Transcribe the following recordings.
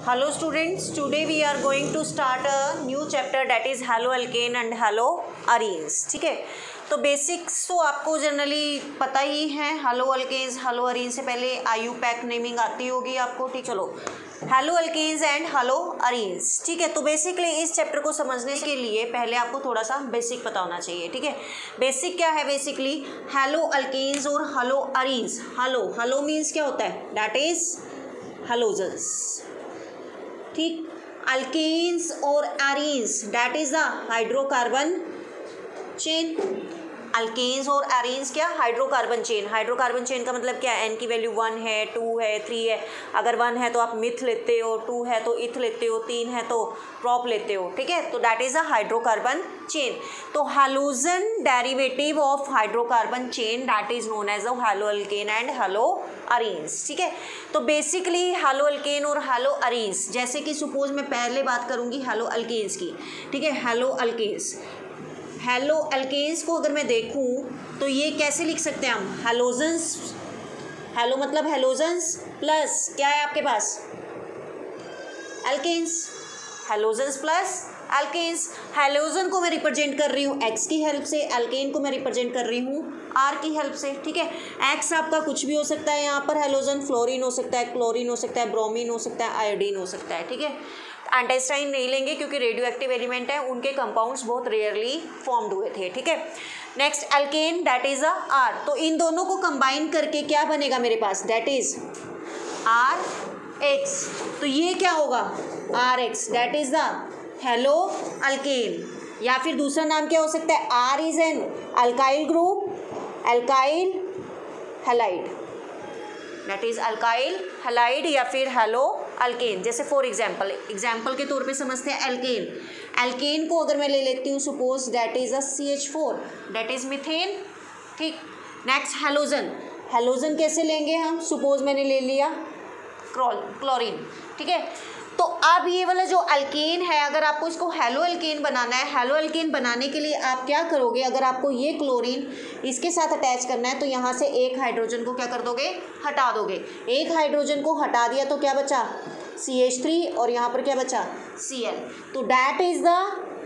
Hello students, today we are going to start a new chapter that is haloalkane and haloarenes. ठीक है, तो basics तो आपको generally पता ही है. haloalkanes, haloarenes से पहले IUPAC नेमिंग आती होगी आपको. ठीक, चलो haloalkanes एंड haloarenes. ठीक है, तो बेसिकली इस चैप्टर को समझने के लिए पहले आपको थोड़ा सा बेसिक पता होना चाहिए. ठीक है, बेसिक क्या है बेसिकली haloalkanes और haloarenes. हलो मीन्स क्या होता है, दैट इज हेलोजन्स. ठीक, अल्केन्स और arenes that is the hydrocarbon chain. Alkanes और एरीन्स क्या, हाइड्रोकार्बन चेन. हाइड्रोकार्बन चेन का मतलब क्या है, एन की वैल्यू 1 है, 2 है, 3 है. अगर 1 है तो आप मिथ लेते हो, 2 है तो इथ लेते हो, 3 है तो प्रॉप लेते हो. ठीक है, तो that is a hydrocarbon chain. तो halogen derivative of hydrocarbon chain that is known as a haloalkane and haloarenes. ठीक है, तो बेसिकली हैलोअल्केन और हैलोअरीन्स, जैसे कि सपोज मैं पहले बात करूंगी हैलोअल्केन्स की. ठीक है, हैलोअल्केन्स को अगर मैं देखूं तो ये कैसे लिख सकते हैं हम, हैलोजन्स. हैलो मतलब हैलोजन्स प्लस क्या है आपके पास, alkanes. Halogens plus alkanes. Halogen को मैं रिप्रेजेंट कर रही हूँ एक्स की हेल्प से, एल्केन को मैं रिप्रेजेंट कर रही हूँ आर की हेल्प से. ठीक है, एक्स आपका कुछ भी हो सकता है यहाँ पर, हैलोजन फ्लोरीन हो सकता है, क्लोरीन हो सकता है, ब्रोमीन हो सकता है, आयोडीन हो सकता है. ठीक है, एंटाइस्टाइन नहीं लेंगे क्योंकि रेडियो एक्टिव एलिमेंट है, उनके कंपाउंड्स बहुत रेयरली फॉर्म्ड हुए थे. ठीक है, next alkane that is a R. तो इन दोनों को कंबाइन करके क्या बनेगा मेरे पास, दैट इज आर एक्स. तो ये क्या होगा, R X that is the halo alkane. या फिर दूसरा नाम क्या हो सकता है, R is an alkyl group, alkyl halide, that is alkyl halide या फिर हेलो अल्केन. जैसे फॉर एग्जाम्पल के तौर पे समझते हैं एल्केन. एल्केन को अगर मैं ले लेती हूँ suppose that is a CH4 that is methane. ठीक, नेक्स्ट हैलोजन कैसे लेंगे हम, सपोज मैंने ले लिया क्लोरीन. ठीक है, तो अब ये वाला जो अल्केन है, अगर आपको इसको हेलो अल्केन बनाना है, हेलो अल्केन बनाने के लिए आप क्या करोगे, अगर आपको ये क्लोरीन इसके साथ अटैच करना है तो यहाँ से एक हाइड्रोजन को क्या कर दोगे, हटा दोगे. एक हाइड्रोजन को हटा दिया तो क्या बचा, CH3 और यहाँ पर क्या बचा, Cl. तो that is the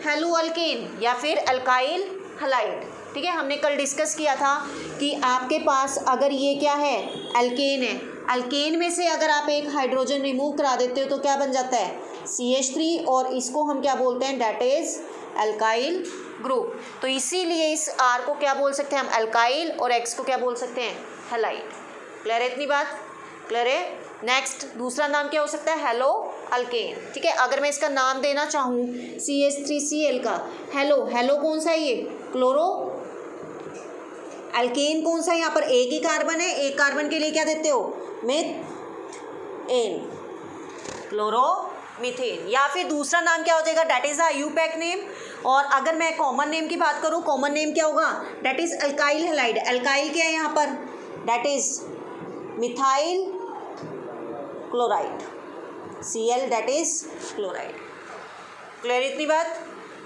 halo alkane या फिर अल्काइल हैलाइड. ठीक है, हमने कल डिस्कस किया था कि आपके पास अगर ये क्या है, अल्केन है, अल्केन में से अगर आप एक हाइड्रोजन रिमूव करा देते हो तो क्या बन जाता है, CH3, और इसको हम क्या बोलते हैं, डैट इज अल्काइल ग्रुप. तो इसीलिए इस R को क्या बोल सकते हैं हम, अल्काइल, और X को क्या बोल सकते हैं, हैलाइड. क्लियर है इतनी बात, क्लियर है. नेक्स्ट दूसरा नाम क्या हो सकता है, हेलो अल्केन. ठीक है, अगर मैं इसका नाम देना चाहूँ CH3Cl का, हेलो कौन सा है ये, क्लोरो. अल्केन कौन सा है, यहाँ पर एक ही कार्बन है, एक कार्बन के लिए क्या देते हो, मीथेन, क्लोरोमीथेन. या फिर दूसरा नाम क्या हो जाएगा, दैट इज IUPAC नेम. और अगर मैं कॉमन नेम की बात करूँ, कॉमन नेम क्या होगा, that is alkyl halide. Alkyl क्या है यहाँ पर, that is methyl chloride, Cl that is chloride. Clear इतनी बात,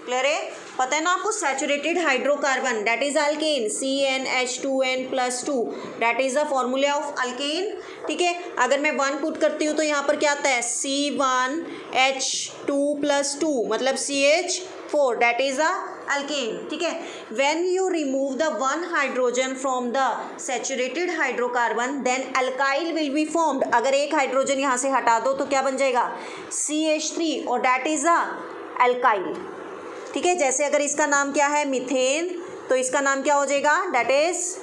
क्लियर है. पता है ना आपको, saturated hydrocarbon that is alkane, CnH2n+2 that is the formula of alkane. ठीक है, अगर मैं 1 पुट करती हूँ तो यहाँ पर क्या आता है, C1H2+2 मतलब CH4 that is the alkane. ठीक है, when you remove the 1 hydrogen from the saturated hydrocarbon then alkyl will be formed. अगर एक हाइड्रोजन यहाँ से हटा दो तो क्या बन जाएगा, CH3 और दैट इज द अल्काइल. ठीक है, जैसे अगर इसका नाम क्या है, मीथेन, तो इसका नाम क्या हो जाएगा, that is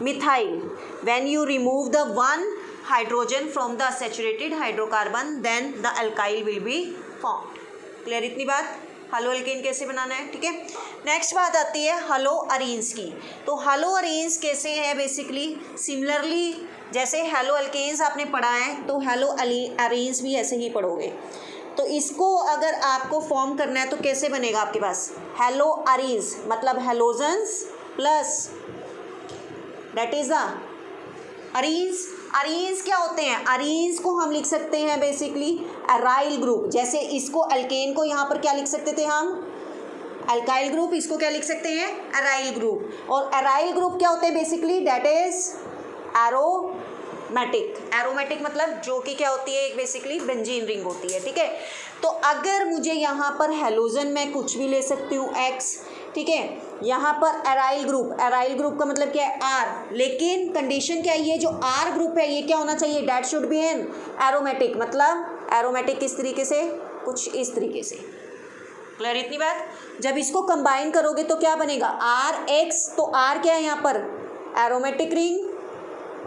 methyl. When you remove the 1 hydrogen from the saturated hydrocarbon then the alkyl will be formed. Clear इतनी बात, हेलो अल्केन कैसे बनाना है. ठीक है, नेक्स्ट बात आती है हेलो अरीन्स की. तो हेलो अरीन्स कैसे है, बेसिकली सिमिलरली जैसे हेलो अल्केन्स आपने पढ़ा है तो हेलो अरीन्स भी ऐसे ही पढ़ोगे. तो इसको अगर आपको फॉर्म करना है तो कैसे बनेगा आपके पास, हेलो अरीन्स मतलब halogens plus that is the arenes. Arenes क्या होते हैं, अरीन्स को हम लिख सकते हैं बेसिकली अराइल ग्रुप. जैसे इसको अल्केन को यहाँ पर क्या लिख सकते थे हम, अल्काइल ग्रुप, इसको क्या लिख सकते हैं, अराइल ग्रुप. और अराइल ग्रुप क्या होते हैं basically, that is arrow aromatic मतलब जो कि क्या होती है, एक बेसिकली बेंजीन रिंग होती है, ठीक है। तो अगर मुझे यहाँ पर हेलोजन मैं कुछ भी ले सकती हूँ एक्स, ठीक है। यहाँ पर एराइल ग्रुप का मतलब क्या है, आर, लेकिन कंडीशन क्या है, ये जो आर ग्रुप है ये क्या होना चाहिए, that should B an aromatic. मतलब एरोमेटिक किस तरीके से, कुछ इस तरीके से। क्लियर इतनी बात। जब इसको कंबाइन करोगे तो क्या बनेगा, आर एक्स, तो आर क्या है यहाँ पर एरोमेटिक रिंग,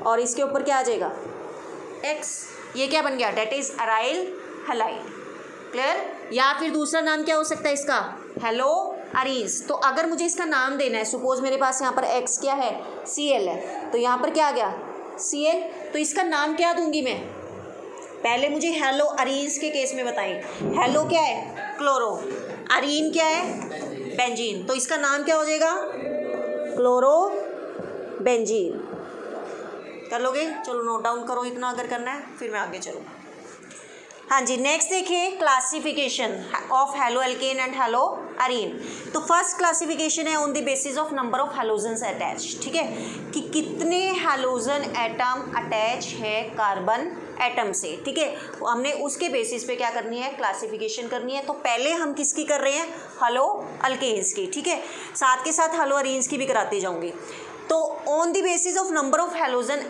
और इसके ऊपर क्या आ जाएगा एक्स, ये क्या बन गया, that is aryl halide. Clear. या फिर दूसरा नाम क्या हो सकता है इसका, हेलो अरीज। तो अगर मुझे इसका नाम देना है, सपोज मेरे पास यहाँ पर एक्स क्या है, Cl है, तो यहाँ पर क्या आ गया Cl, तो इसका नाम क्या दूंगी मैं, पहले मुझे हेलो अरीज के केस में बताएं। हेलो क्या है क्लोरो, अरीन क्या है बेंजीन, तो इसका नाम क्या हो जाएगा क्लोरो बेंजीन। कर लोगे, चलो नोट डाउन करो इतना अगर करना है, फिर मैं आगे चलूँ। हाँ जी, नेक्स्ट देखिए classification of halo alkane and hello Areen. तो फर्स्ट क्लासिफिकेशन है on the basis of number of halogens attach, ठीक है, कि कितने हेलोजन एटम अटैच है कार्बन एटम से, ठीक है। तो हमने उसके बेसिस पे क्या करनी है, क्लासिफिकेशन करनी है। तो पहले हम किसकी कर रहे हैं, हेलो अल्केन्स की, ठीक है, साथ के साथ हेलो अरीन्स की भी कराती जाऊंगी। तो on the basis of number of halogen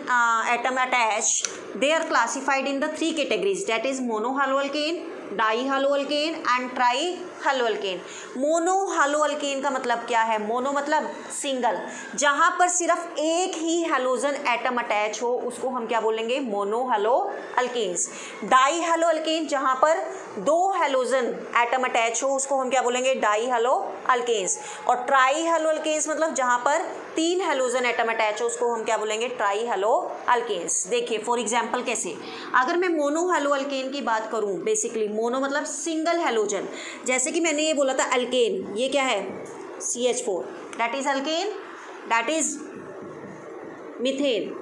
atom attached, they are classified in the 3 categories, that is monohaloalkane, dihaloalkane and trihaloalkane. Monohaloalkane का मतलब क्या है, मोनो मतलब सिंगल, जहां पर सिर्फ एक ही हेलोजन एटम अटैच हो उसको हम क्या बोलेंगे, मोनोहलोअल्केन्स। डाईहलोअल्केन जहां पर 2 हेलोजन एटम अटैच हो उसको हम क्या बोलेंगे, डाईहलोअल्केन्स। और ट्राईहलोअल्केन्स मतलब जहां पर 3 हेलोजन एटम अटैच हो उसको हम क्या बोलेंगे, ट्राईहलोअल्केन्स। देखिए फॉर एग्जांपल कैसे, अगर मैं मोनोहलोअल्केन की बात करूं, बेसिकली मोनो मतलब सिंगल हेलोजन, जैसे कि मैंने ये बोला था अल्केन, ये क्या है CH4, that is alkane, that is methane.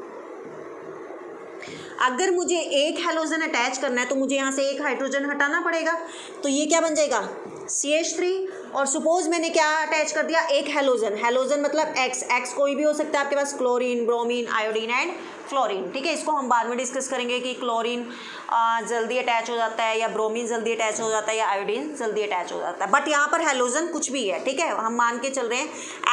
अगर मुझे एक हेलोजन अटैच करना है तो मुझे यहाँ से एक हाइड्रोजन हटाना पड़ेगा, तो ये क्या बन जाएगा CH3। और सपोज मैंने क्या अटैच कर दिया, एक हेलोजन मतलब एक्स कोई भी हो सकता है आपके पास, chlorine, bromine, iodine and fluorine, ठीक है। इसको हम बाद में डिस्कस करेंगे कि क्लोरीन जल्दी अटैच हो जाता है या ब्रोमीन जल्दी अटैच हो जाता है या आयोडीन जल्दी अटैच हो जाता है, बट यहाँ पर हेलोजन कुछ भी है, ठीक है, हम मान के चल रहे हैं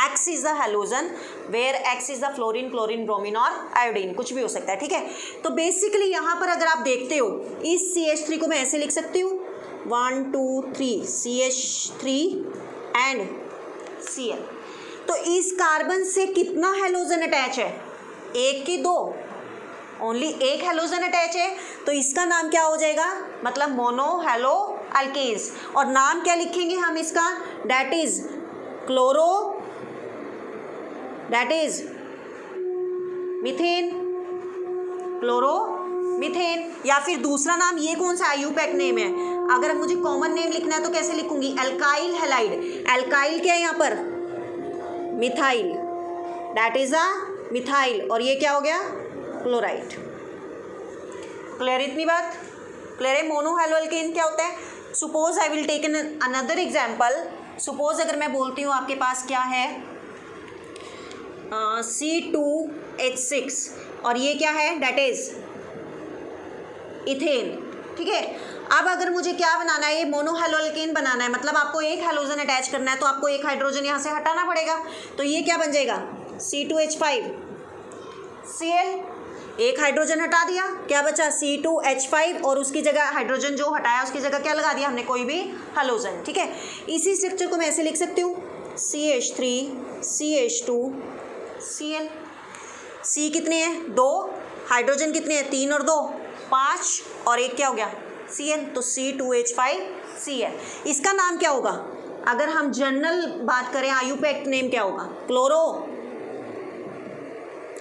X is the halogen where X is the fluorine, chlorine, bromine और आयोडीन, कुछ भी हो सकता है, ठीक है। तो बेसिकली यहाँ पर अगर आप देखते हो इस CH3 को मैं ऐसे लिख सकती हूँ 1 2 3 CH3 एंड Cl। तो इस कार्बन से कितना हेलोजन अटैच है, एक की 2, ओनली एक हेलोजन अटैच है, तो इसका नाम क्या हो जाएगा, मतलब मोनोहलोअल्केन्स। और नाम क्या लिखेंगे हम इसका, that is chloro, that is methane, chloro methane. या फिर दूसरा नाम ये कौन सा आईयूपैक नेम है, अगर मुझे कॉमन नेम लिखना है तो कैसे लिखूंगी, एल्काइल हैलाइड। एल्काइल क्या है यहाँ पर, methyl, that is a methyl, और ये क्या हो गया क्लोराइड। क्लियर इतनी बात, क्लियर है। मोनोहलोअल्केन क्या होता है, suppose I will take another example. Suppose अगर मैं बोलती हूँ आपके पास क्या है C2H6 और ये क्या है, दैट इज इथेन, ठीक है। अब अगर मुझे क्या बनाना है, ये मोनोहलोअल्केन बनाना है, मतलब आपको एक हेलोजन अटैच करना है तो आपको एक हाइड्रोजन यहाँ से हटाना पड़ेगा, तो ये क्या बन जाएगा C2H5 Cl, एक हाइड्रोजन हटा दिया, क्या बचा C2H5, और उसकी जगह हाइड्रोजन जो हटाया उसकी जगह क्या लगा दिया हमने, कोई भी हेलोजन, ठीक है। इसी स्ट्रक्चर को मैं ऐसे लिख सकती हूँ CH3 CH2 Cl। C कितने हैं, 2, हाइड्रोजन कितने हैं, 3 और 2 5, और एक क्या हो गया Cl, तो C2H5 Cl। इसका नाम क्या होगा, अगर हम जनरल बात करें आईयूपैक नेम क्या होगा, क्लोरो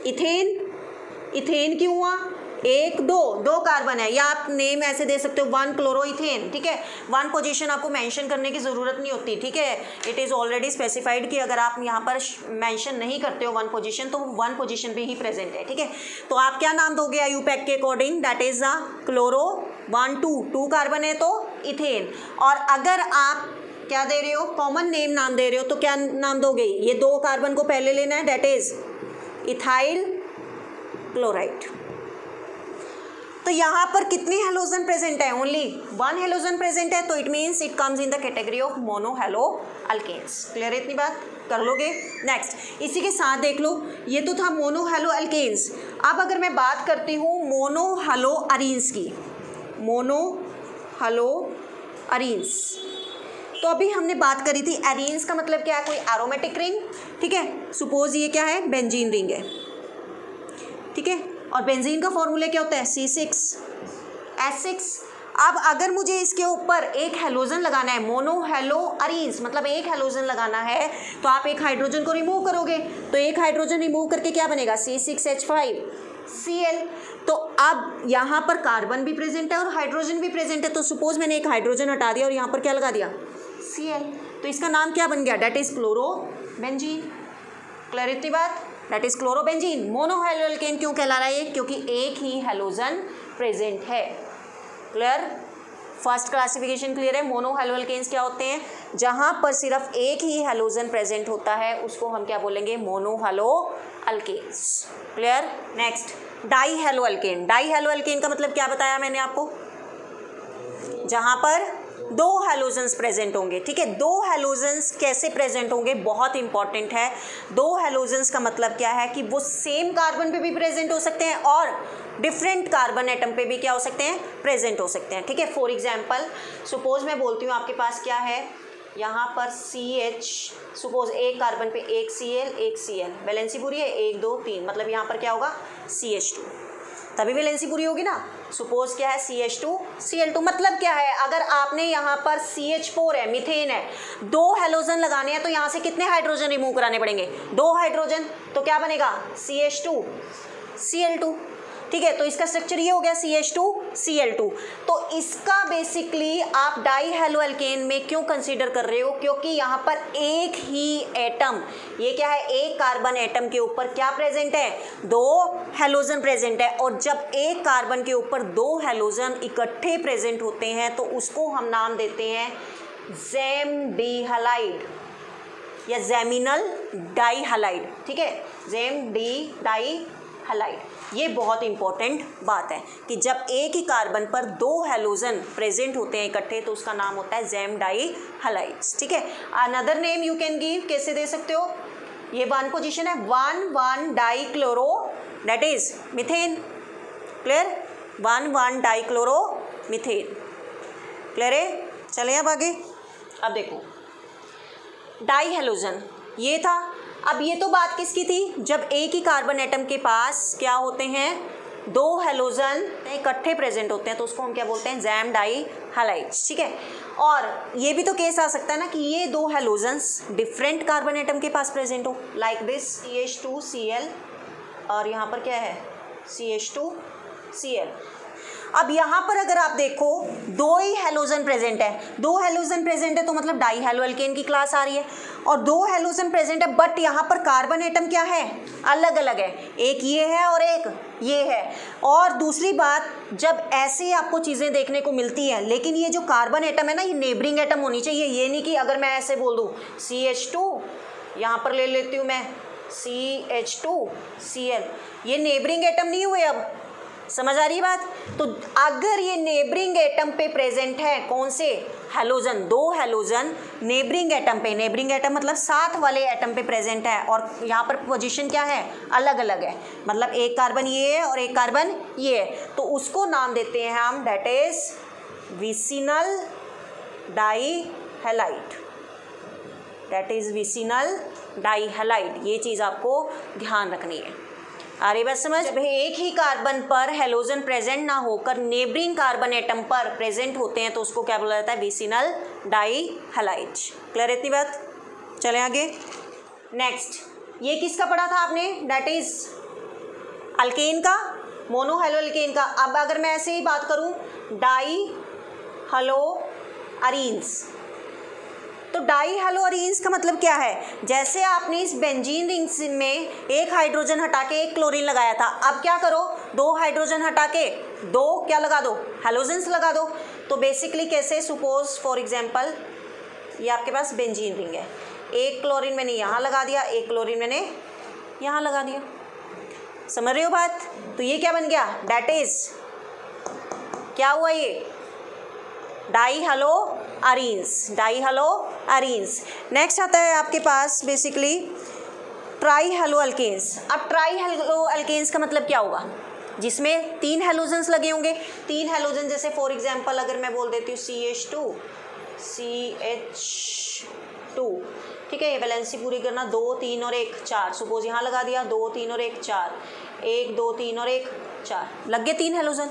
इथेन। इथेन क्यों हुआ, 1 2 कार्बन है, या आप नेम ऐसे दे सकते हो 1 क्लोरो इथेन, ठीक है। 1 पोजीशन आपको मेंशन करने की ज़रूरत नहीं होती, ठीक है, इट इज़ ऑलरेडी स्पेसिफाइड कि अगर आप यहाँ पर मेंशन नहीं करते हो 1 पोजीशन तो 1 पोजीशन पे ही प्रेजेंट है, ठीक है। तो आप क्या नाम दोगे आईयूपैक के according, that is a chloro 1 2 carbon है तो इथेन। और अगर आप क्या दे रहे हो, कॉमन नेम नाम दे रहे हो, तो क्या नाम दोगे, ये 2 कार्बन को पहले लेना है, दैट इज इथाइल क्लोराइड। तो यहाँ पर कितने हेलोजन प्रेजेंट है? ओनली वन हेलोजन प्रेजेंट है, तो it means it comes in the category of mono halo alkanes. Clear है इतनी बात? कर लोगे? नेक्स्ट इसी के साथ देख लो, ये तो था मोनो हेलो अल्केन्स। अब अगर मैं बात करती हूँ मोनो हेलो अरीन्स की, मोनो हेलो अरीन्स, तो अभी हमने बात करी थी एरीन्स का मतलब क्या है? कोई एरोमेटिक रिंग, ठीक है। सपोज ये क्या है? बेंजीन रिंग है, ठीक है। और बेंजीन का फॉर्मूला क्या होता है? C6H6। अब अगर मुझे इसके ऊपर एक हेलोजन लगाना है, मोनो हेलो अरीन्स मतलब एक हेलोजन लगाना है, तो आप एक हाइड्रोजन को रिमूव करोगे, तो एक हाइड्रोजन रिमूव करके क्या बनेगा? C6H5Cl। तो अब यहाँ पर कार्बन भी प्रेजेंट है और हाइड्रोजन भी प्रेजेंट है, तो सपोज मैंने एक हाइड्रोजन हटा दिया और यहाँ पर क्या लगा दिया? Cl। तो इसका नाम क्या बन गया? That is chlorobenzene. क्लियर इतनी बात? That is chlorobenzene. Mono halo alkane क्यों कहला रहा है ये? क्योंकि एक ही हेलोजन प्रेजेंट है। क्लियर? फर्स्ट क्लासिफिकेशन क्लियर है? मोनो हेलो अल्केन्स क्या होते हैं? जहां पर सिर्फ एक ही हेलोजन प्रेजेंट होता है उसको हम क्या बोलेंगे? Mono halo alkanes. Clear? Next di halo alkane. Di halo alkane का मतलब क्या बताया मैंने आपको? जहां पर दो हेलोजन्स प्रेजेंट होंगे, ठीक है। दो हेलोजन्स कैसे प्रेजेंट होंगे? बहुत इंपॉर्टेंट है। दो हेलोजन्स का मतलब क्या है कि वो सेम कार्बन पे भी प्रेजेंट हो सकते हैं और डिफरेंट कार्बन एटम पे भी क्या हो सकते हैं? प्रेजेंट हो सकते हैं, ठीक है। फॉर एग्जांपल सपोज मैं बोलती हूँ आपके पास क्या है यहाँ पर CH, सपोज एक कार्बन पे एक Cl एक Cl, वैलेंसी पूरी है 1 2 3, मतलब यहाँ पर क्या होगा? CH2, तभी वैलेंसी पूरी होगी ना। सपोज क्या है? CH2Cl2, मतलब क्या है? अगर आपने यहाँ पर CH4 है, मीथेन है, दो हेलोजन लगाने हैं तो यहाँ से कितने हाइड्रोजन रिमूव कराने पड़ेंगे? 2 हाइड्रोजन। तो क्या बनेगा? CH2Cl2, ठीक है। तो इसका स्ट्रक्चर ये हो गया CH2Cl2। तो इसका बेसिकली आप डाई हेलो अल्केन में क्यों कंसीडर कर रहे हो? क्योंकि यहाँ पर एक ही एटम, ये क्या है? एक कार्बन एटम के ऊपर क्या प्रेजेंट है? 2 हेलोजन प्रेजेंट है। और जब एक कार्बन के ऊपर 2 हेलोजन इकट्ठे प्रेजेंट होते हैं तो उसको हम नाम देते हैं ज़ैमडीहालाइड या ज़ैमिनल डाईहालाइड, ठीक है। ज़ैमडीहालाइड। ये बहुत इंपॉर्टेंट बात है कि जब एक ही कार्बन पर 2 हेलोजन प्रेजेंट होते हैं इकट्ठे तो उसका नाम होता है ज़ैमडाईहालाइड्स, ठीक है। Another name you can give, कैसे दे सकते हो? ये 1 पोजीशन है, 1,1 dichloro, that is methane. Clear? 1,1 dichloro methane. Clear है? चले अब आगे। अब देखो डाई हेलोजन ये था। अब ये तो बात किसकी थी? जब एक ही कार्बन एटम के पास क्या होते हैं? 2 हेलोजन इकट्ठे प्रेजेंट होते हैं तो उसको हम क्या बोलते हैं? ज़ैमडाईहालाइड्स, ठीक है। और ये भी तो केस आ सकता है ना कि ये 2 हेलोजन्स डिफरेंट कार्बन एटम के पास प्रेजेंट हो, लाइक दिस CH2Cl और यहाँ पर क्या है? CH2Cl। अब यहाँ पर अगर आप देखो 2 ही हेलोजन प्रेजेंट है, 2 हेलोजन प्रेजेंट है तो मतलब डाई हेलो अल्केन की क्लास आ रही है। और 2 हेलोजन प्रेजेंट है बट यहाँ पर कार्बन एटम क्या है? अलग अलग है, एक ये है और एक ये है। और दूसरी बात, जब ऐसे आपको चीज़ें देखने को मिलती है, लेकिन ये जो कार्बन एटम है ना, ये नेबरिंग एटम होनी चाहिए। ये नहीं कि अगर मैं ऐसे बोल दूँ CH2, यहाँ पर ले लेती हूँ मैं CH2Cl, ये नेबरिंग एटम नहीं हुए। अब समझ आ रही बात? तो अगर ये नेबरिंग एटम पे प्रेजेंट है, कौन से? हेलोजन, 2 हेलोजन नेबरिंग एटम पे, नेबरिंग एटम मतलब साथ वाले एटम पे प्रेजेंट है और यहाँ पर पोजीशन क्या है? अलग अलग है, मतलब एक कार्बन ये है और एक कार्बन ये है, तो उसको नाम देते हैं हम, that is vicinal dihalide, that is vicinal dihalide. ये चीज़ आपको ध्यान रखनी है। आ रही बात समझ? भाई एक ही कार्बन पर हेलोजन प्रेजेंट ना होकर नेबरिंग कार्बन एटम पर प्रेजेंट होते हैं तो उसको क्या बोला जाता है? विसिनल डाईहालाइड। क्लियर इतनी बात? चलें आगे। नेक्स्ट, ये किसका पढ़ा था आपने? दैट इज अल्केन का, मोनो हेलो अल्केन का। अब अगर मैं ऐसे ही बात करूं डाई हेलो अरीन्स, तो डाई हेलो अरीन्स का मतलब क्या है? जैसे आपने इस बेंजीन रिंग में एक हाइड्रोजन हटा के एक क्लोरीन लगाया था, अब क्या करो? 2 हाइड्रोजन हटा के 2 क्या लगा दो? हेलोजन्स लगा दो। तो बेसिकली कैसे? सपोज फॉर एग्जांपल ये आपके पास बेंजीन रिंग है, एक क्लोरीन मैंने यहाँ लगा दिया, एक क्लोरीन मैंने यहाँ लगा दिया। समझ रहे हो बात? तो ये क्या बन गया? दैट इज क्या हुआ ये, die hello arenes, die hello arenes. Next आता है आपके पास बेसिकली ट्राई हेलो अल्केन्स। अब ट्राई हेलो अल्केन्स का मतलब क्या होगा, जिसमें 3 हेलोजन्स लगे होंगे। 3 हेलोजन जैसे फॉर एग्जांपल अगर मैं बोल देती हूँ CH2, ठीक है, ये वैलेंसी पूरी करना, 2 3 और 1 4, सपोज यहाँ लगा दिया 2 3 और 1 4, 1 2 3 और 1 4, लग गए 3 हेलोजन।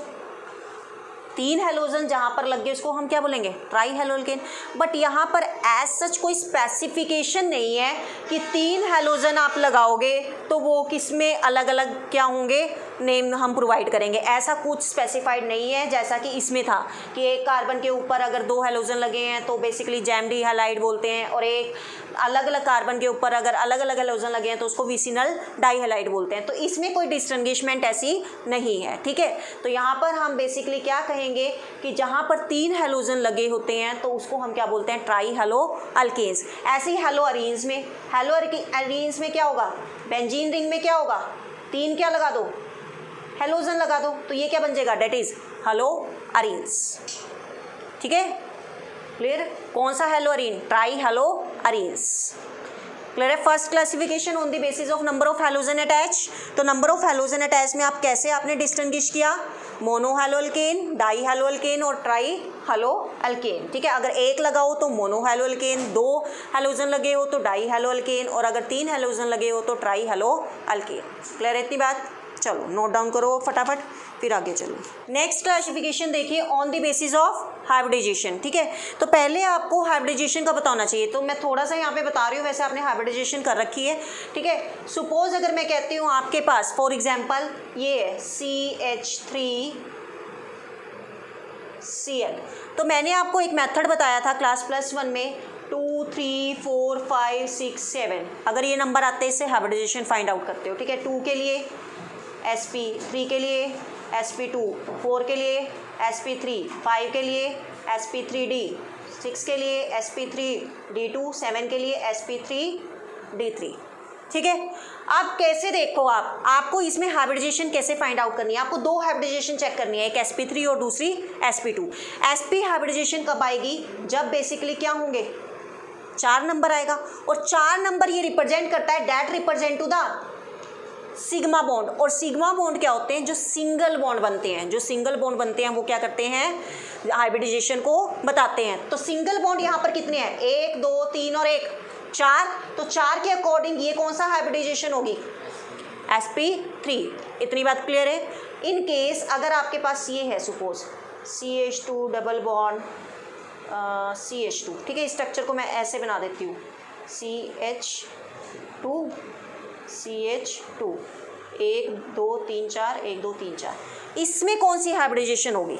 3 हेलोजन जहाँ पर लग गए उसको हम क्या बोलेंगे, ट्राई हेलो अल्केन। बट यहाँ पर एज सच कोई स्पेसिफिकेशन नहीं है कि 3 हेलोजन आप लगाओगे तो वो किस में अलग अलग क्या होंगे, नेम हम प्रोवाइड करेंगे, ऐसा कुछ स्पेसिफाइड नहीं है। जैसा कि इसमें था कि एक कार्बन के ऊपर अगर 2 हेलोजन लगे हैं तो बेसिकली जैमडी हैलाइड बोलते हैं, और एक अलग अलग कार्बन के ऊपर अगर अलग अलग हेलोजन लगे हैं तो उसको विसिनल डाईहैलाइड बोलते हैं। तो इसमें कोई डिस्टिंग्विशमेंट ऐसी नहीं है, ठीक है। तो यहाँ पर हम बेसिकली क्या कहेंगे कि जहाँ पर 3 हेलोजन लगे होते हैं तो उसको हम क्या बोलते हैं, ट्राई हेलो अल्केन्स। ऐसे ही हेलो अरीन्स में, हेलो अरीन्स में क्या होगा, बेंजीन रिंग में क्या होगा, 3 क्या लगा दो, हेलोजन लगा दो, तो ये क्या बन जाएगा, डेट इज हेलो अरीन्स, ठीक है। क्लियर, कौन सा halo arene, tri halo arenes. Clear है। First classification on the basis of number of halogen attach. तो नंबर ऑफ हेलोजन अटैच में आप कैसे आपने डिस्टिंग्विश किया, mono halo alkane, di halo alkane और ट्राई हेलो अल्केन, ठीक है। अगर 1 लगाओ तो मोनो हेलो अल्केन, 2 हेलोजन लगे हो तो डाई हेलो अल्केन, और अगर 3 हेलोजन लगे हो तो ट्राई हेलो अल्केन। क्लियर है इतनी बात, चलो नोट डाउन करो फटाफट फिर आगे चलो। नेक्स्ट क्लासिफिकेशन देखिए on the basis of hybridization, ठीक है। तो पहले आपको हाइब्रिडाइजेशन का पता होना चाहिए, तो मैं थोड़ा सा यहाँ पे बता रही हूँ, वैसे आपने हाइब्रिडाइजेशन कर रखी है, ठीक है। सपोज अगर मैं कहती हूँ आपके पास फॉर एग्जांपल ये है CH3Cl, तो मैंने आपको एक मेथड बताया था क्लास +1 में 2 3 4 5 6 7, अगर ये नंबर आते हैं इससे हाइब्रिडाइजेशन फाइंड आउट करते हो, ठीक है। 2 के लिए sp, 3 के लिए sp2, 4 के लिए sp3, 5 के लिए sp3d, 6 के लिए sp3d2, 7 के लिए sp3d3, ठीक है। अब कैसे देखो आपको इसमें हाइब्रिडाइजेशन कैसे फाइंड आउट करनी है, आपको 2 हाइब्रिडाइजेशन चेक करनी है, एक sp3 और दूसरी sp2। sp हाइब्रिडाइजेशन कब आएगी, जब बेसिकली क्या होंगे, 4 नंबर आएगा, और 4 नंबर ये रिप्रेजेंट करता है, that represent to the sigma bond. और सिग्मा बॉन्ड क्या होते हैं, जो सिंगल बॉन्ड बनते हैं, जो सिंगल बॉन्ड बनते हैं वो क्या करते हैं, हाइब्रिडाइजेशन को बताते हैं। तो सिंगल बॉन्ड यहाँ पर कितने हैं, 1 2 3 और 1 4, तो 4 के अकॉर्डिंग ये कौन सा हाइब्रिडाइजेशन होगी, sp3। इतनी बात क्लियर है। इन केस अगर आपके पास ये है suppose CH2 double bond CH2, ठीक है, स्ट्रक्चर को मैं ऐसे बना देती हूँ, CH2 CH2 1 2 3 4 1 2 3 4, इसमें कौन सी हाइब्रिडाइजेशन होगी,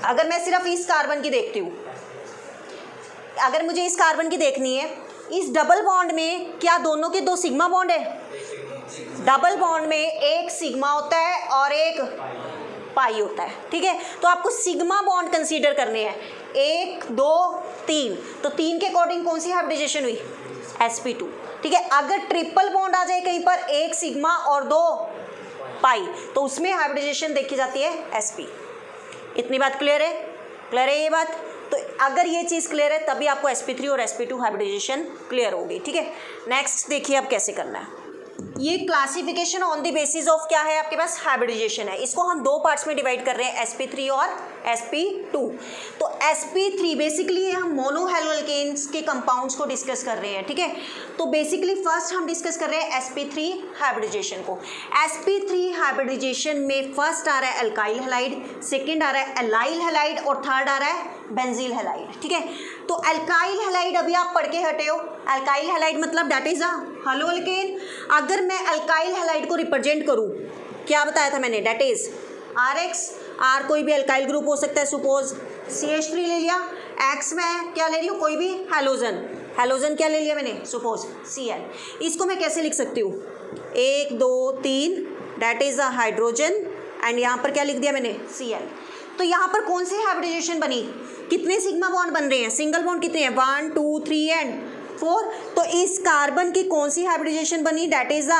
अगर मैं सिर्फ इस कार्बन की देखती हूँ, अगर मुझे इस कार्बन की देखनी है, इस डबल बॉन्ड में क्या दोनों के 2 सिग्मा बॉन्ड है, डबल बॉन्ड में एक सिग्मा होता है और एक पाई होता है, ठीक है। तो आपको सिग्मा बॉन्ड कंसीडर करने हैं, 1 2 3, तो 3 के अकॉर्डिंग कौन सी हाइब्रिडाइजेशन हुई, sp2, ठीक है। अगर ट्रिपल बॉन्ड आ जाए कहीं पर, 1 सिग्मा और 2 पाई, तो उसमें हाइब्रिडाइजेशन देखी जाती है sp। इतनी बात क्लियर है, क्लियर है ये बात। तो अगर ये चीज़ क्लियर है तभी आपको sp3 और sp2 हाइब्रिडाइजेशन क्लियर होगी, ठीक है। नेक्स्ट देखिए अब कैसे करना है। ये classification on the basis of क्या है, आपके पास हाइब्रिडाइजेशन है। इसको हम 2 पार्ट्स में डिवाइड कर रहे हैं, sp3 और sp2। तो sp3 बेसिकली हम मोनो हेलो अल्केन्स के कंपाउंड्स को डिस्कस कर रहे हैं, ठीक है। तो बेसिकली फर्स्ट हम डिस्कस कर रहे हैं sp3 हाइब्रिडाइजेशन को। sp3 हाइब्रिडाइजेशन में फर्स्ट आ रहा है अल्काइल हैलाइड, सेकेंड आ रहा है एलाइल हैलाइड और थर्ड आ रहा है बेंजील हैलाइड, ठीक है। तो अल्काइल हैलाइड अभी आप पढ़ के हटे हो, अल्काइल हैलाइड मतलब that is a hello alkane. अगर मैं अल्काइल हैलाइड को रिप्रेजेंट करूं, क्या बताया था मैंने, दैट इज RX, R कोई भी अल्काइल ग्रुप हो सकता है, सपोज CH3 ले लिया, X में क्या ले रही हूँ, कोई भी हेलोजन, हेलोजन क्या ले लिया मैंने, सपोज Cl। इसको मैं कैसे लिख सकती हूँ, 1 2 3 that is a hydrogen, and यहाँ पर क्या लिख दिया मैंने, Cl। तो यहाँ पर कौन सी हाइब्रिडाइजेशन बनी, कितने सिग्मा बॉन्ड बन रहे हैं, सिंगल बॉन्ड कितने हैं, 1 2 3 एंड 4। तो इस कार्बन की कौन सी हाइब्रिडाइजेशन बनी, that is the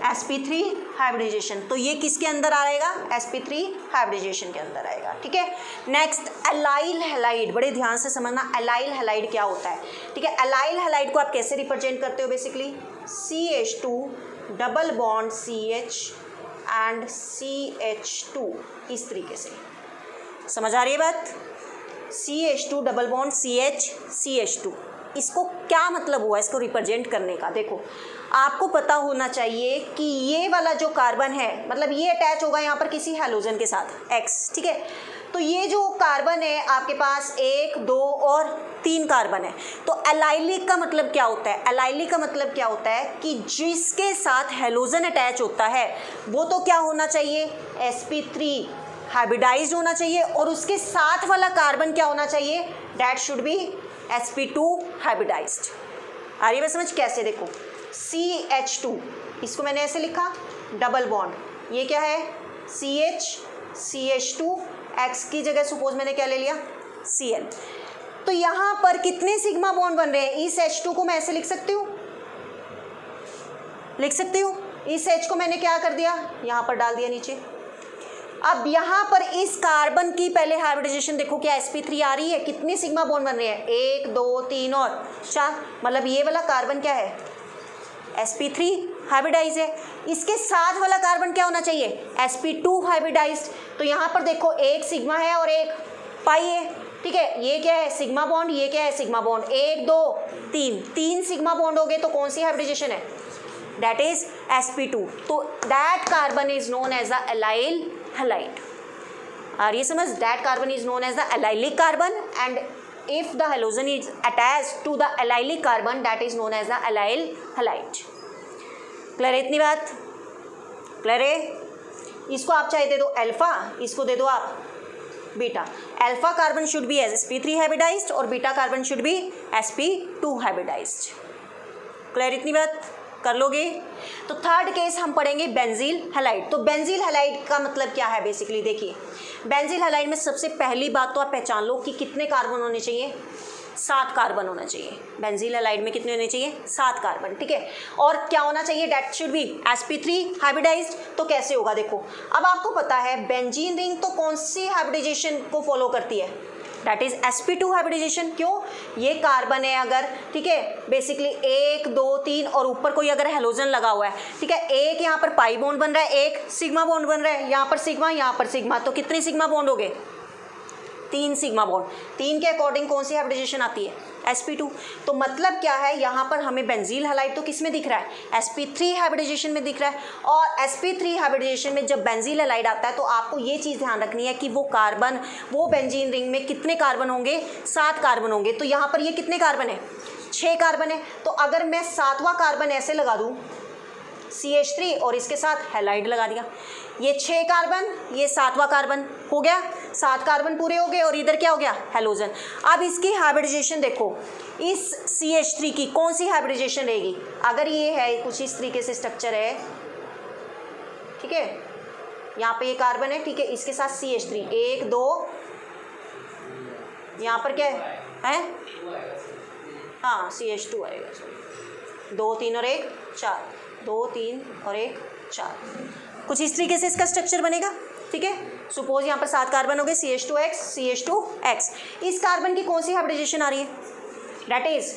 sp3 hybridization, तो ये किसके अंदर आएगा, sp3 हाइब्रिडाइजेशन के अंदर आएगा। ठीक है, नेक्स्ट एलाइल हैलाइड, बड़े ध्यान से समझना एलाइल हैलाइड क्या होता है। ठीक है, एलाइल हैलाइड को आप कैसे रिप्रेजेंट करते हो, basically CH2 double bond CH and CH2, इस तरीके से समझ आ रही है बात। CH2 double bond CH CH2, इसको क्या मतलब हुआ इसको रिप्रेजेंट करने का। देखो आपको पता होना चाहिए कि ये वाला जो कार्बन है, मतलब ये अटैच होगा यहाँ पर किसी हैलोजन के साथ X, ठीक है। तो ये जो कार्बन है आपके पास 1 2 और 3 कार्बन है। तो एलाइलिक का मतलब क्या होता है, एलाइलिक का मतलब क्या होता है कि जिसके साथ हैलोजन अटैच होता है वो तो क्या होना चाहिए, sp3 हाइब्रिडाइज्ड होना चाहिए, और उसके साथ वाला कार्बन क्या होना चाहिए, that should be sp2 hybridized. आ रही है समझ कैसे, देखो CH2 इसको मैंने ऐसे लिखा डबल बॉन्ड, ये क्या है CH2, X की जगह सपोज मैंने क्या ले लिया Cl। तो यहाँ पर कितने सिग्मा बॉन्ड बन रहे हैं, इस H2 को मैं ऐसे लिख सकती हूँ, इस H को मैंने क्या कर दिया यहाँ पर डाल दिया नीचे। अब यहाँ पर इस कार्बन की पहले हाइब्रिडाइजेशन देखो, क्या sp3 आ रही है, कितने सिग्मा बॉन्ड बन रहे हैं 1 2 3 और 4, मतलब ये वाला कार्बन क्या है sp3 हाइब्रिडाइज है। इसके साथ वाला कार्बन क्या होना चाहिए, sp2 हाइब्रिडाइज्ड। तो यहाँ पर देखो एक सिग्मा है और एक पाई है, ठीक है। ये क्या है सिग्मा बॉन्ड, ये क्या है सिग्मा बॉन्ड, 1 2 3, 3 सिग्मा बॉन्ड हो गए, तो कौन सी हाइब्रिडाइजेशन है, दैट इज sp2। तो that carbon is known as the allyl halide. आ रही है समझ, that carbon is known as the allylic carbon, and if the halogen is attached to the allylic carbon that is known as the allyl halide। Clear है इतनी बात, clear है। इसको आप चाहे दे दो अल्फा, इसको दे दो आप beta. Alpha carbon should be as sp3 hybridized और beta carbon should be sp2 hybridized. Clear इतनी बात कर लोगे। तो थर्ड केस हम पढ़ेंगे बेंजील हैलाइड। तो बेंजील हैलाइड का मतलब क्या है, बेसिकली देखिए बेंजील हैलाइड में सबसे पहली बात तो आप पहचान लो कि कितने कार्बन होने चाहिए, 7 कार्बन होना चाहिए। बेंजील हैलाइड में कितने होने चाहिए, 7 कार्बन, ठीक है। और क्या होना चाहिए, that should B sp3 hybridised. तो कैसे होगा देखो, अब आपको पता है बेंजीन रिंग तो कौन सी हाइब्रिडाइजेशन को फॉलो करती है, दैट इज sp2 हाइब्रिडाइजेशन। क्यों, ये कार्बन है अगर, ठीक है, बेसिकली 1 2 3 और ऊपर कोई अगर हेलोजन लगा हुआ है, ठीक है, एक यहाँ पर पाई बॉन्ड बन रहा है, एक सिग्मा बॉन्ड बन रहा है, यहाँ पर सिग्मा यहाँ पर सिग्मा, तो कितने सिग्मा बॉन्ड हो गए, 3 सिग्मा बॉन्ड। 3 के अकॉर्डिंग कौन सी हाइब्रिडाइजेशन आती है, sp2। तो मतलब क्या है, यहाँ पर हमें बेंजील हैलाइड तो किस में दिख रहा है, sp3 हाइब्रिडाइजेशन में दिख रहा है। और sp3 हाइब्रिडाइजेशन में जब बेंजील हैलाइड आता है तो आपको ये चीज़ ध्यान रखनी है कि वो कार्बन, वो बेंजीन रिंग में कितने कार्बन होंगे, 7 कार्बन होंगे। तो यहाँ पर ये कितने कार्बन है, 6 कार्बन है। तो अगर मैं 7वां कार्बन ऐसे लगा दूँ CH3 और इसके साथ हैलाइड लगा दिया, ये 6 कार्बन, ये 7वां कार्बन हो गया, 7 कार्बन पूरे हो गए और इधर क्या हो गया, हेलोजन। अब इसकी हाइब्रिडाइजेशन देखो, इस CH3 की कौन सी हाइब्रिडाइजेशन रहेगी, अगर ये है कुछ इस तरीके से स्ट्रक्चर है, ठीक है, यहाँ पे ये कार्बन है, ठीक है, इसके साथ CH3 1 2, यहाँ पर क्या है, हाँ CH2 आएगा, 2 3 और 1 4, 2 3 और 1 4, कुछ इस तरीके से इसका स्ट्रक्चर बनेगा, ठीक है। सपोज यहाँ पर 7 कार्बन हो गए, CH2X CH2X। इस कार्बन की कौन सी हाइब्रिडाइजेशन आ रही है, दैट इज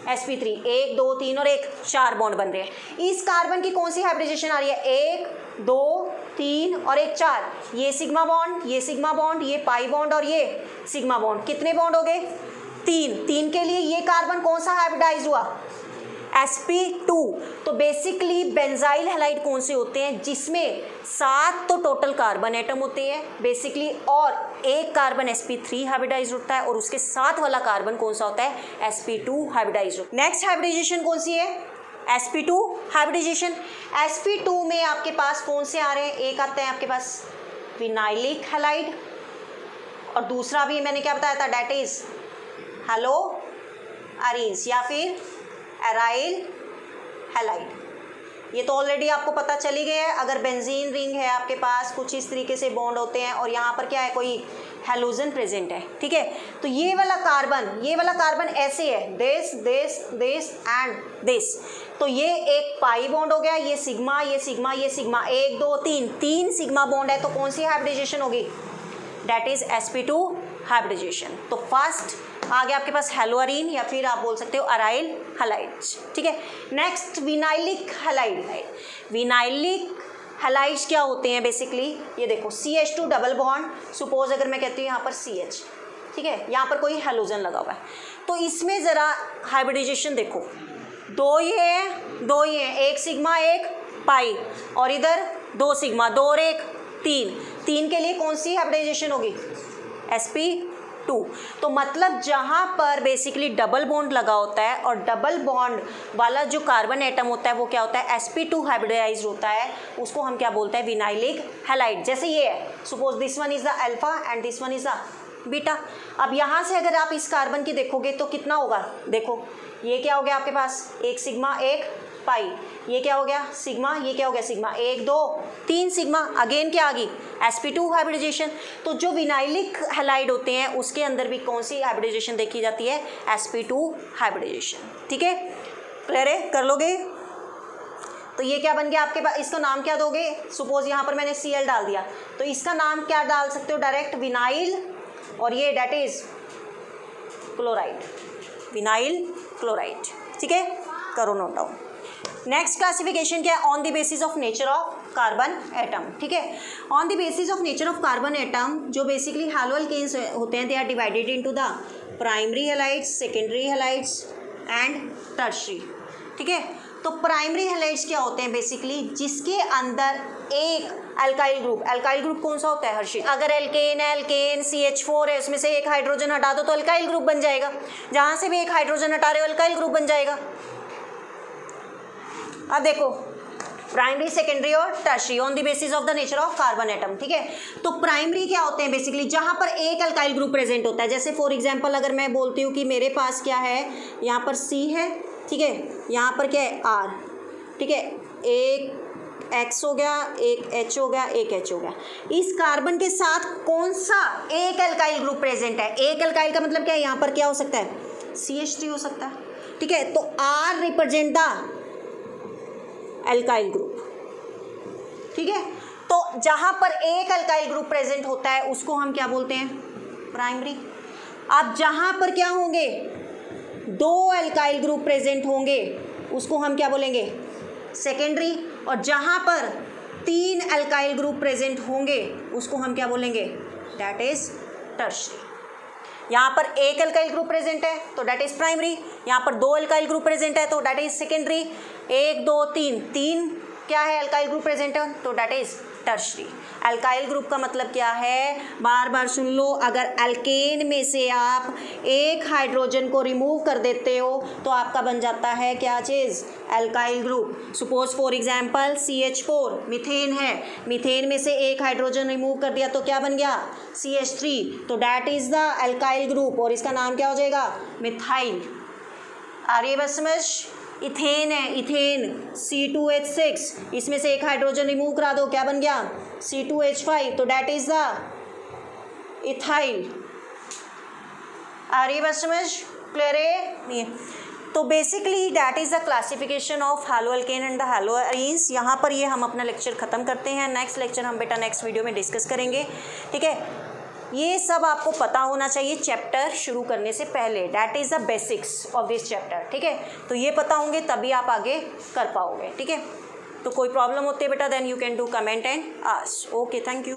sp3, 1 2 3 और 1 4 बॉन्ड बन रहे हैं। इस कार्बन की कौन सी हाइब्रिडाइजेशन आ रही है, 1 2 3 और 1 4, ये सिग्मा बॉन्ड, ये सिग्मा बॉन्ड, ये पाई बॉन्ड और ये सिग्मा बॉन्ड, कितने बॉन्ड हो गए, 3 के लिए ये कार्बन कौन सा हाइब्रिडाइज हुआ, sp2। तो बेसिकली बेंजाइल हैलाइड कौन से होते हैं, जिसमें 7 तो टोटल कार्बन एटम होते हैं बेसिकली, और एक कार्बन sp3 हाइब्रिडाइज होता है और उसके साथ वाला कार्बन कौन सा होता है, sp2 हाइब्रिडाइज। नेक्स्ट हाइब्रिडाइजेशन कौन सी है, sp2 हाइब्रिडाइजेशन। sp2 में आपके पास कौन से आ रहे हैं, एक आता है आपके पास विनाइलिक हैलाइड और दूसरा भी मैंने क्या बताया था, दैट इज हेलो अरीन्स या फिर एराइल हैलाइड। ये तो ऑलरेडी आपको पता चली गया है, अगर बेंजीन रिंग है आपके पास कुछ इस तरीके से बॉन्ड होते हैं और यहाँ पर क्या है, कोई हेलोजन प्रेजेंट है, ठीक है। तो ये वाला कार्बन ऐसे है, this this this and this, तो ये एक पाई बॉन्ड हो गया, ये सिग्मा, ये सिग्मा, ये सिग्मा, 1 2 3, 3 सिग्मा बॉन्ड है, तो कौन सी हाइब्रिडाइजेशन होगी? That is sp2 hybridization. तो फर्स्ट आ गया आपके पास हेलोअरीन या फिर आप बोल सकते हो अराइल हैलाइड्स, ठीक है। नेक्स्ट विनाइलिक हैलाइड है। विनाइलिक हैलाइड्स क्या होते हैं बेसिकली? ये देखो CH2 डबल बॉन्ड, सपोज अगर मैं कहती हूँ यहाँ पर CH, ठीक है, यहाँ पर कोई हेलोजन लगा हुआ है, तो इसमें ज़रा हाइब्रिडाइजेशन देखो, 2 ये है, 2 ये है, 1 सिग्मा 1 पाई, और इधर 2 सिग्मा, 2 और 1 3, 3 के लिए कौन सी हाइब्रिडाइजेशन होगी? sp2। तो मतलब जहाँ पर बेसिकली डबल बॉन्ड लगा होता है और डबल बॉन्ड वाला जो कार्बन एटम होता है वो क्या होता है? sp2 हाइब्रिडाइज्ड होता है, उसको हम क्या बोलते हैं? Vinylic halide. जैसे ये है, suppose this one is the alpha and this one is the beta. अब यहाँ से अगर आप इस कार्बन की देखोगे तो कितना होगा? देखो ये क्या हो गया आपके पास? 1 सिग्मा 1 पाई, ये क्या हो गया? सिग्मा, ये क्या हो गया? सिग्मा, 1 2 3 सिग्मा, अगेन क्या आ गई? sp2 hybridization. तो जो विनाइलिक हैलाइड होते हैं उसके अंदर भी कौन सी हाइब्रिडाइजेशन देखी जाती है? sp2 हाइब्रिडाइजेशन, ठीक है। क्लियर है? कर लोगे? तो ये क्या बन गया आपके पास? इसका नाम क्या दोगे? सपोज यहाँ पर मैंने Cl डाल दिया, तो इसका नाम क्या डाल सकते हो? डायरेक्ट विनाइल, और ये that is chloride, vinyl chloride, ठीक है। करो नोट डाउन। नेक्स्ट क्लासिफिकेशन क्या है? On the basis of nature of carbon atom, ठीक है। On the basis of nature of carbon atom जो बेसिकली हैलोअल्केन्स होते हैं, they are divided into the primary halides, secondary halides and tertiary, ठीक है। तो प्राइमरी हैलाइड्स क्या होते हैं? बेसिकली जिसके अंदर एक अल्काइल ग्रुप कौन सा होता है हर्षित? अगर एल्केन है, एल्केन CH4 है, उसमें से एक हाइड्रोजन हटा दो तो अल्काइल ग्रुप बन जाएगा। जहां से भी एक हाइड्रोजन हटा रहे हो अल्काइल ग्रुप बन जाएगा। अब देखो प्राइमरी, सेकेंडरी और tertiary on the basis of the nature of carbon atom, ठीक है। तो प्राइमरी क्या होते हैं? बेसिकली जहां पर एक अल्काइल ग्रुप प्रेजेंट होता है। जैसे फॉर एग्जांपल अगर मैं बोलती हूँ कि मेरे पास क्या है, यहाँ पर C है, ठीक है, यहाँ पर क्या है R, ठीक है, एक X हो गया, एक H हो गया, एक H हो गया। इस कार्बन के साथ कौन सा एक अल्काइल ग्रुप प्रेजेंट है? एक अल्काइल का मतलब क्या है? यहाँ पर क्या हो सकता है? CH3 हो सकता है, ठीक है। तो R represent the alkyl group, ठीक है। तो जहां पर एक अल्काइल ग्रुप प्रेजेंट होता है उसको हम क्या बोलते हैं? प्राइमरी। अब जहां पर क्या होंगे? 2 अल्काइल ग्रुप प्रेजेंट होंगे उसको हम क्या बोलेंगे? सेकेंडरी। और जहां पर 3 अल्काइल ग्रुप प्रेजेंट होंगे उसको हम क्या बोलेंगे? That is tertiary. यहाँ पर एक अल्काइल ग्रुप प्रेजेंट है तो दैट इज प्राइमरी, यहाँ पर 2 अल्काइल ग्रुप प्रेजेंट है तो दैट इज सेकेंडरी, 1 2 3 क्या है अल्काइल ग्रुप प्रेजेंट है तो that is tertiary. Alkyl group का मतलब क्या है? बार बार सुन लो, अगर अल्केन में से आप एक हाइड्रोजन को रिमूव कर देते हो तो आपका बन जाता है क्या चीज़? Alkyl group. Suppose for example CH4 methane है, मीथेन में से एक हाइड्रोजन रिमूव कर दिया तो क्या बन गया? CH3, तो that is the alkyl group और इसका नाम क्या हो जाएगा? मिथाइल। आ रही है बस समझ? इथेन है, इथेन C2H6, इसमें से एक हाइड्रोजन रिमूव करा दो, क्या बन गया? C2H5, तो दैट इज द इथाइल। आ रही बात समझ? क्लियर है? तो basically that is the classification of haloalkane and the haloarenes. यहाँ पर ये हम अपना लेक्चर खत्म करते हैं। नेक्स्ट लेक्चर हम बेटा नेक्स्ट वीडियो में डिस्कस करेंगे, ठीक है। ये सब आपको पता होना चाहिए चैप्टर शुरू करने से पहले, that is the basics of this chapter, ठीक है। तो ये पता होंगे तभी आप आगे कर पाओगे, ठीक है। तो कोई प्रॉब्लम होती है बेटा then you can do comment and ask. Okay, thank you.